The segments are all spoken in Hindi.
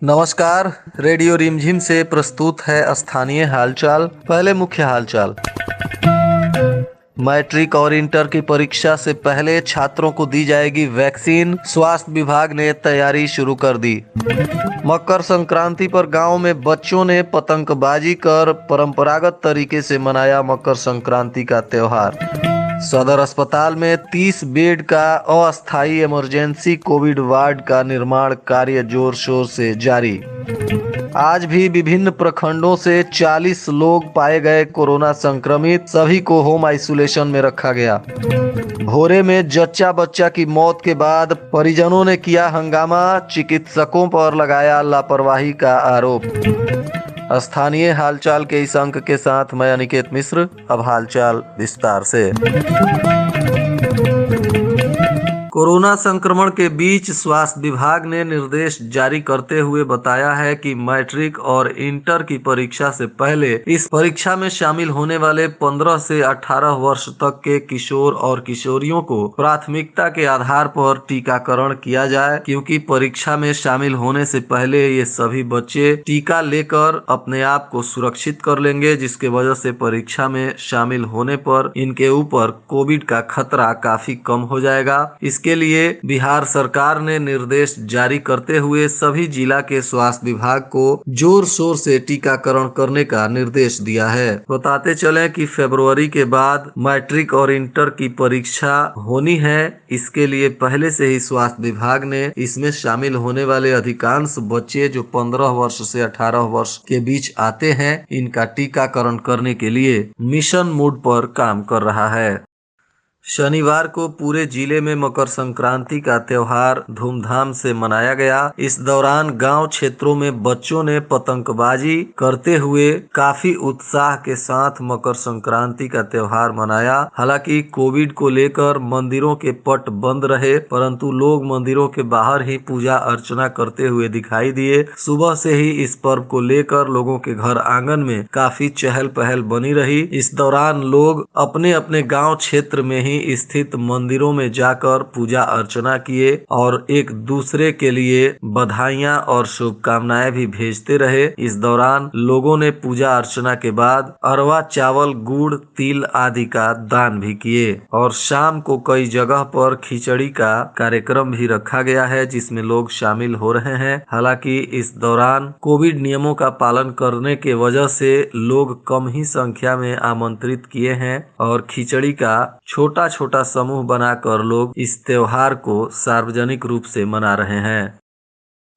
नमस्कार। रेडियो रिमझिम से प्रस्तुत है स्थानीय हालचाल। पहले मुख्य हालचाल। मैट्रिक और इंटर की परीक्षा से पहले छात्रों को दी जाएगी वैक्सीन, स्वास्थ्य विभाग ने तैयारी शुरू कर दी। मकर संक्रांति पर गांव में बच्चों ने पतंगबाजी कर परंपरागत तरीके से मनाया मकर संक्रांति का त्योहार। सदर अस्पताल में 30 बेड का अस्थायी इमरजेंसी कोविड वार्ड का निर्माण कार्य जोर शोर से जारी। आज भी विभिन्न प्रखंडों से 40 लोग पाए गए कोरोना संक्रमित, सभी को होम आइसोलेशन में रखा गया। भोरे में जच्चा बच्चा की मौत के बाद परिजनों ने किया हंगामा, चिकित्सकों पर लगाया लापरवाही का आरोप। स्थानीय हालचाल के इस अंक के साथ मैं अनिकेत मिश्र। अब हालचाल विस्तार से। कोरोना संक्रमण के बीच स्वास्थ्य विभाग ने निर्देश जारी करते हुए बताया है कि मैट्रिक और इंटर की परीक्षा से पहले इस परीक्षा में शामिल होने वाले 15 से 18 वर्ष तक के किशोर और किशोरियों को प्राथमिकता के आधार पर टीकाकरण किया जाए, क्योंकि परीक्षा में शामिल होने से पहले ये सभी बच्चे टीका लेकर अपने आप को सुरक्षित कर लेंगे, जिसके वजह से परीक्षा में शामिल होने पर इनके ऊपर कोविड का खतरा काफी कम हो जाएगा। इसके लिए बिहार सरकार ने निर्देश जारी करते हुए सभी जिला के स्वास्थ्य विभाग को जोर शोर से टीकाकरण करने का निर्देश दिया है। बताते चलें कि फरवरी के बाद मैट्रिक और इंटर की परीक्षा होनी है। इसके लिए पहले से ही स्वास्थ्य विभाग ने इसमें शामिल होने वाले अधिकांश बच्चे जो 15 वर्ष से 18 वर्ष के बीच आते हैं, इनका टीकाकरण करने के लिए मिशन मोड पर काम कर रहा है। शनिवार को पूरे जिले में मकर संक्रांति का त्योहार धूमधाम से मनाया गया। इस दौरान गांव क्षेत्रों में बच्चों ने पतंगबाजी करते हुए काफी उत्साह के साथ मकर संक्रांति का त्योहार मनाया। हालांकि कोविड को लेकर मंदिरों के पट बंद रहे, परंतु लोग मंदिरों के बाहर ही पूजा अर्चना करते हुए दिखाई दिए। सुबह से ही इस पर्व को लेकर लोगों के घर आंगन में काफी चहल पहल बनी रही। इस दौरान लोग अपने अपने गाँव क्षेत्र में ही स्थित मंदिरों में जाकर पूजा अर्चना किए और एक दूसरे के लिए बधाइयां और शुभकामनाएं भी भेजते रहे। इस दौरान लोगों ने पूजा अर्चना के बाद अरवा चावल, गुड़, तिल आदि का दान भी किए और शाम को कई जगह पर खिचड़ी का कार्यक्रम भी रखा गया है, जिसमें लोग शामिल हो रहे हैं। हालांकि इस दौरान कोविड नियमों का पालन करने के वजह से लोग कम ही संख्या में आमंत्रित किए हैं और खिचड़ी का छोटा छोटा समूह बनाकर लोग इस त्योहार को सार्वजनिक रूप से मना रहे हैं।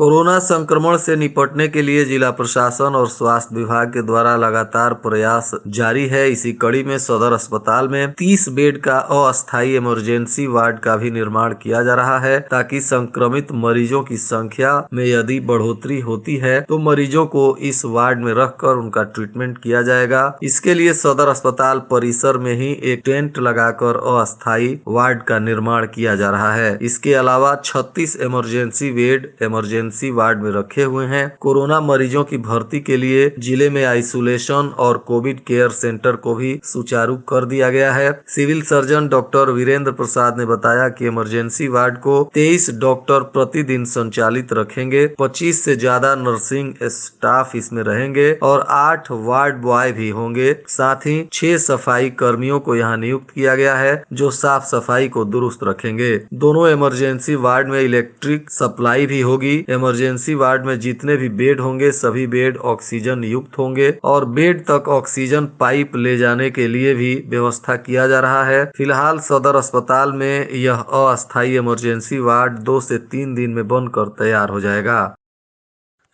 कोरोना संक्रमण से निपटने के लिए जिला प्रशासन और स्वास्थ्य विभाग के द्वारा लगातार प्रयास जारी है। इसी कड़ी में सदर अस्पताल में 30 बेड का अस्थायी इमरजेंसी वार्ड का भी निर्माण किया जा रहा है, ताकि संक्रमित मरीजों की संख्या में यदि बढ़ोतरी होती है तो मरीजों को इस वार्ड में रखकर उनका ट्रीटमेंट किया जाएगा। इसके लिए सदर अस्पताल परिसर में ही एक टेंट लगाकर अस्थायी वार्ड का निर्माण किया जा रहा है। इसके अलावा 36 इमरजेंसी बेड इमरजेंसी वार्ड में रखे हुए हैं। कोरोना मरीजों की भर्ती के लिए जिले में आइसोलेशन और कोविड केयर सेंटर को भी सुचारू कर दिया गया है। सिविल सर्जन डॉक्टर वीरेंद्र प्रसाद ने बताया कि इमरजेंसी वार्ड को 23 डॉक्टर प्रतिदिन संचालित रखेंगे। 25 से ज्यादा नर्सिंग स्टाफ इसमें रहेंगे और 8 वार्ड बॉय भी होंगे। साथ ही 6 सफाई कर्मियों को यहाँ नियुक्त किया गया है, जो साफ सफाई को दुरुस्त रखेंगे। दोनों इमरजेंसी वार्ड में इलेक्ट्रिक सप्लाई भी होगी। इमरजेंसी वार्ड में जितने भी बेड होंगे सभी बेड ऑक्सीजन युक्त होंगे और बेड तक ऑक्सीजन पाइप ले जाने के लिए भी व्यवस्था किया जा रहा है। फिलहाल सदर अस्पताल में यह अस्थायी इमरजेंसी वार्ड 2 से 3 दिन में बनकर तैयार हो जाएगा।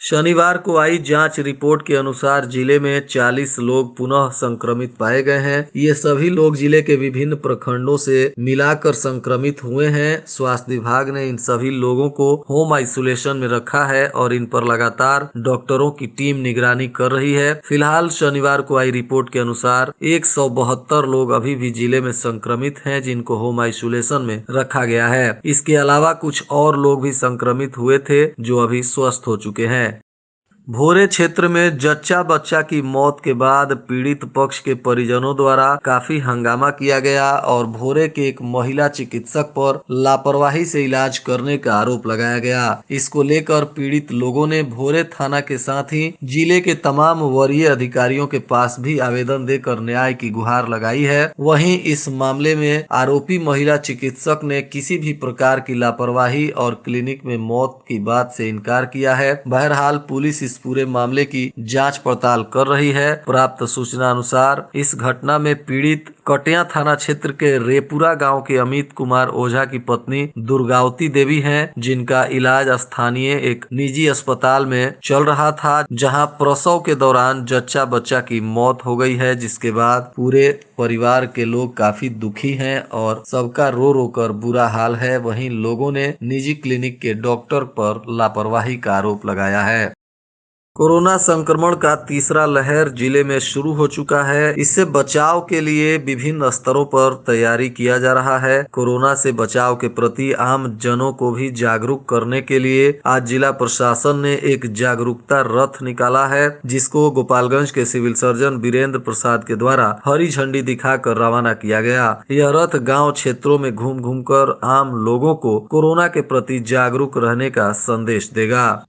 शनिवार को आई जांच रिपोर्ट के अनुसार जिले में 40 लोग पुनः संक्रमित पाए गए हैं। ये सभी लोग जिले के विभिन्न प्रखंडों से मिलाकर संक्रमित हुए हैं। स्वास्थ्य विभाग ने इन सभी लोगों को होम आइसोलेशन में रखा है और इन पर लगातार डॉक्टरों की टीम निगरानी कर रही है। फिलहाल शनिवार को आई रिपोर्ट के अनुसार 172 लोग अभी भी जिले में संक्रमित हैं, जिनको होम आइसोलेशन में रखा गया है। इसके अलावा कुछ और लोग भी संक्रमित हुए थे जो अभी स्वस्थ हो चुके हैं। भोरे क्षेत्र में जच्चा बच्चा की मौत के बाद पीड़ित पक्ष के परिजनों द्वारा काफी हंगामा किया गया और भोरे के एक महिला चिकित्सक पर लापरवाही से इलाज करने का आरोप लगाया गया। इसको लेकर पीड़ित लोगों ने भोरे थाना के साथ ही जिले के तमाम वरीय अधिकारियों के पास भी आवेदन देकर न्याय की गुहार लगाई है। वहीं इस मामले में आरोपी महिला चिकित्सक ने किसी भी प्रकार की लापरवाही और क्लिनिक में मौत की बात से इनकार किया है। बहरहाल पुलिस इस पूरे मामले की जांच पड़ताल कर रही है। प्राप्त सूचना अनुसार इस घटना में पीड़ित कटिया थाना क्षेत्र के रेपुरा गांव के अमित कुमार ओझा की पत्नी दुर्गावती देवी हैं, जिनका इलाज स्थानीय एक निजी अस्पताल में चल रहा था, जहां प्रसव के दौरान जच्चा बच्चा की मौत हो गई है, जिसके बाद पूरे परिवार के लोग काफी दुखी हैं और सबका रो रो कर बुरा हाल है। वहीं लोगों ने निजी क्लिनिक के डॉक्टर पर लापरवाही का आरोप लगाया है। कोरोना संक्रमण का तीसरा लहर जिले में शुरू हो चुका है। इससे बचाव के लिए विभिन्न स्तरों पर तैयारी किया जा रहा है। कोरोना से बचाव के प्रति आम जनों को भी जागरूक करने के लिए आज जिला प्रशासन ने एक जागरूकता रथ निकाला है, जिसको गोपालगंज के सिविल सर्जन वीरेंद्र प्रसाद के द्वारा हरी झंडी दिखाकर रवाना किया गया। यह रथ गाँव क्षेत्रों में घूम घूम कर आम लोगों को कोरोना के प्रति जागरूक रहने का संदेश देगा।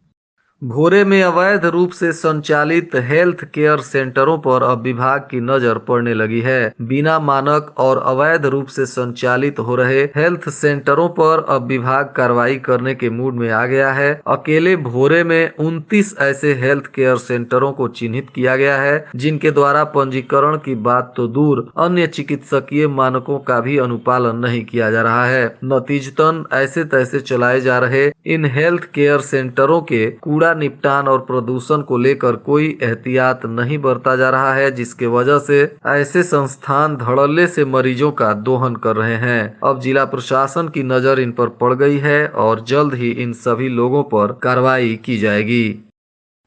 भोरे में अवैध रूप से संचालित हेल्थ केयर सेंटरों पर अब विभाग की नजर पड़ने लगी है। बिना मानक और अवैध रूप से संचालित हो रहे हेल्थ सेंटरों पर अब विभाग कार्रवाई करने के मूड में आ गया है। अकेले भोरे में 29 ऐसे हेल्थ केयर सेंटरों को चिन्हित किया गया है, जिनके द्वारा पंजीकरण की बात तो दूर, अन्य चिकित्सकीय मानकों का भी अनुपालन नहीं किया जा रहा है। नतीजतन ऐसे तैसे चलाए जा रहे इन हेल्थ केयर सेंटरों के कूड़ा निपटान और प्रदूषण को लेकर कोई एहतियात नहीं बरता जा रहा है, जिसके वजह से ऐसे संस्थान धड़ल्ले से मरीजों का दोहन कर रहे हैं। अब जिला प्रशासन की नजर इन पर पड़ गई है और जल्द ही इन सभी लोगों पर कार्रवाई की जाएगी।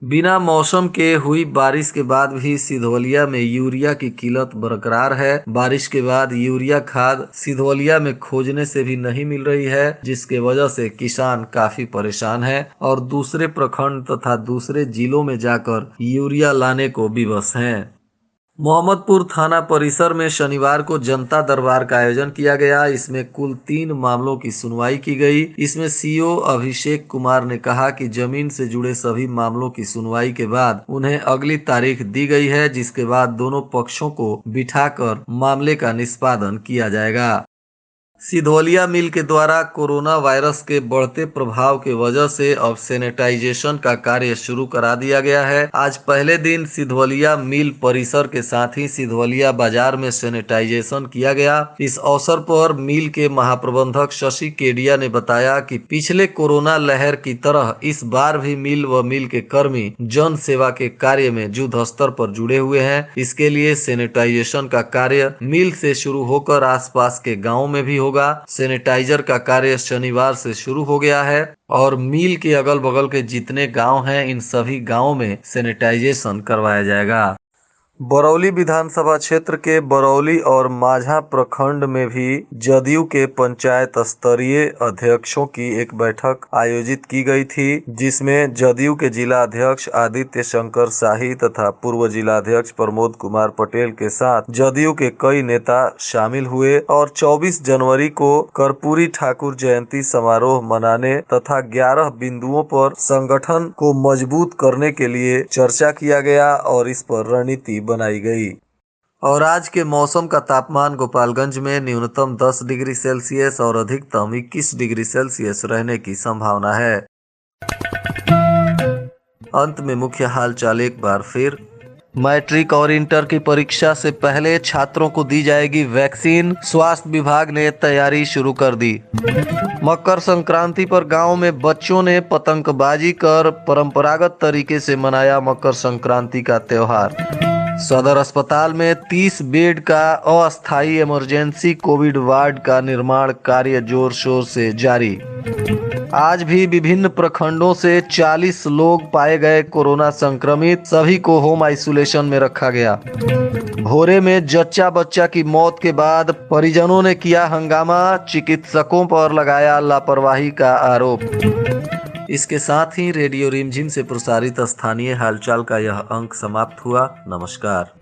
बिना मौसम के हुई बारिश के बाद भी सिधवलिया में यूरिया की किल्लत बरकरार है। बारिश के बाद यूरिया खाद सिधवलिया में खोजने से भी नहीं मिल रही है, जिसके वजह से किसान काफी परेशान है और दूसरे प्रखंड तथा दूसरे जिलों में जाकर यूरिया लाने को विवश हैं। मोहम्मदपुर थाना परिसर में शनिवार को जनता दरबार का आयोजन किया गया। इसमें कुल 3 मामलों की सुनवाई की गई। इसमें सीओ अभिषेक कुमार ने कहा कि जमीन से जुड़े सभी मामलों की सुनवाई के बाद उन्हें अगली तारीख दी गई है, जिसके बाद दोनों पक्षों को बिठाकर मामले का निष्पादन किया जाएगा। सिधवलिया मिल के द्वारा कोरोना वायरस के बढ़ते प्रभाव के वजह से अब सैनिटाइजेशन का कार्य शुरू करा दिया गया है। आज पहले दिन सिधवलिया मिल परिसर के साथ ही सिधवलिया बाजार में सैनिटाइजेशन किया गया। इस अवसर पर मिल के महाप्रबंधक शशि केडिया ने बताया कि पिछले कोरोना लहर की तरह इस बार भी मिल व मिल के कर्मी जन सेवा के कार्य में युद्ध स्तर पर जुड़े हुए हैं। इसके लिए सैनिटाइजेशन का कार्य मिल से शुरू होकर आसपास के गाँव में भी होगा। सैनिटाइजर का कार्य शनिवार से शुरू हो गया है और मिल के अगल बगल के जितने गांव हैं, इन सभी गांवों में सैनिटाइजेशन करवाया जाएगा। बरौली विधानसभा क्षेत्र के बरौली और माझा प्रखंड में भी जदयू के पंचायत स्तरीय अध्यक्षों की एक बैठक आयोजित की गई थी, जिसमें जदयू के जिला अध्यक्ष आदित्य शंकर शाही तथा पूर्व जिला अध्यक्ष प्रमोद कुमार पटेल के साथ जदयू के कई नेता शामिल हुए और 24 जनवरी को कर्पूरी ठाकुर जयंती समारोह मनाने तथा 11 बिंदुओं पर संगठन को मजबूत करने के लिए चर्चा किया गया और इस पर रणनीति बनाई गई। और आज के मौसम का तापमान गोपालगंज में न्यूनतम 10 डिग्री सेल्सियस और अधिकतम 21 डिग्री सेल्सियस रहने की संभावना है। अंत में मुख्य हालचाल एक बार फिर। मैट्रिक और इंटर की परीक्षा से पहले छात्रों को दी जाएगी वैक्सीन, स्वास्थ्य विभाग ने तैयारी शुरू कर दी। मकर संक्रांति पर गांव में बच्चों ने पतंगबाजी कर परंपरागत तरीके से मनाया मकर संक्रांति का त्योहार। सदर अस्पताल में 30 बेड का अस्थायी इमरजेंसी कोविड वार्ड का निर्माण कार्य जोर शोर से जारी। आज भी विभिन्न प्रखंडों से 40 लोग पाए गए कोरोना संक्रमित, सभी को होम आइसोलेशन में रखा गया। भोरे में जच्चा बच्चा की मौत के बाद परिजनों ने किया हंगामा, चिकित्सकों पर लगाया लापरवाही का आरोप। इसके साथ ही रेडियो रिमझिम से प्रसारित स्थानीय हालचाल का यह अंक समाप्त हुआ। नमस्कार।